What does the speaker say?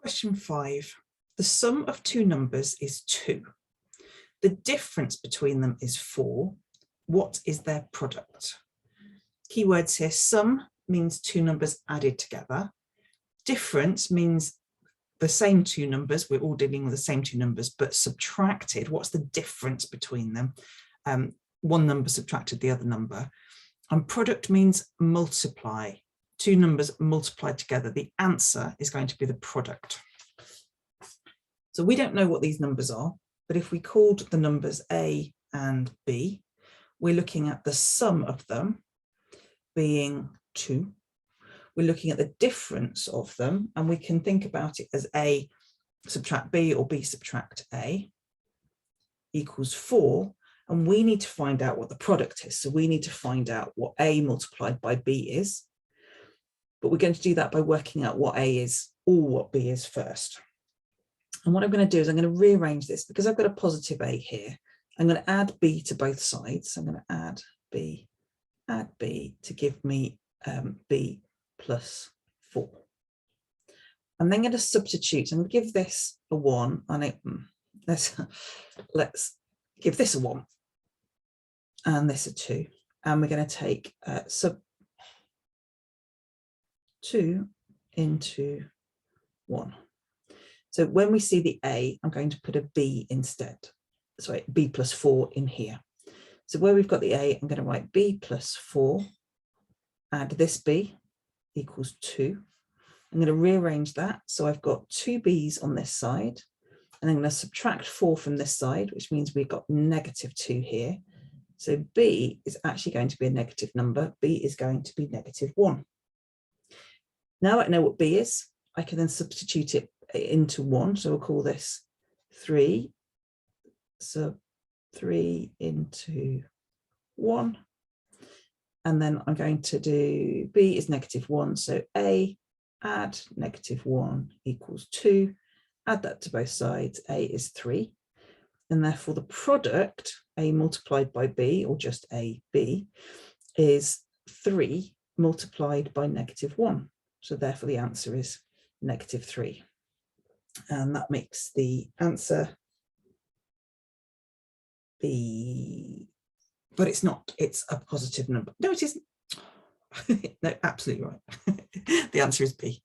Question 5. The sum of two numbers is 2. The difference between them is 4. What is their product? Keywords here. Sum means two numbers added together. Difference means the same two numbers. We're all dealing with the same two numbers, but subtracted. What's the difference between them? One number subtracted the other number. And product means multiply. Two numbers multiplied together. The answer is going to be the product. So we don't know what these numbers are, but if we called the numbers A and B, we're looking at the sum of them being 2. We're looking at the difference of them, and we can think about it as A subtract B or B subtract A equals 4. And we need to find out what the product is. So we need to find out what A multiplied by B is. But we're going to do that by working out what A is or what B is first. And what I'm going to do is I'm going to rearrange this because I've got a positive A here. I'm going to add B to both sides. I'm going to add B to give me B plus 4. I'm then going to substitute. I'm going to give this a 1 and let's give this a 1 and this a 2. And we're going to take sub 2 into 1. So when we see the A, I'm going to put a B instead. Sorry, B plus 4 in here. So where we've got the A, I'm going to write B plus 4, add this B equals 2. I'm going to rearrange that. So I've got 2 B's on this side, and I'm going to subtract 4 from this side, which means we've got -2 here. So B is actually going to be a negative number. B is going to be -1. Now I know what B is, I can then substitute it into 1. So we'll call this 3 sub 3 into 1. And then I'm going to do B is -1. So A add -1 equals 2. Add that to both sides. A is 3. And therefore the product, A multiplied by B, or just AB, is 3 multiplied by -1. So therefore the answer is -3. And that makes the answer B, but it's not, it's a positive number. No, it isn't. No, absolutely right. The answer is B.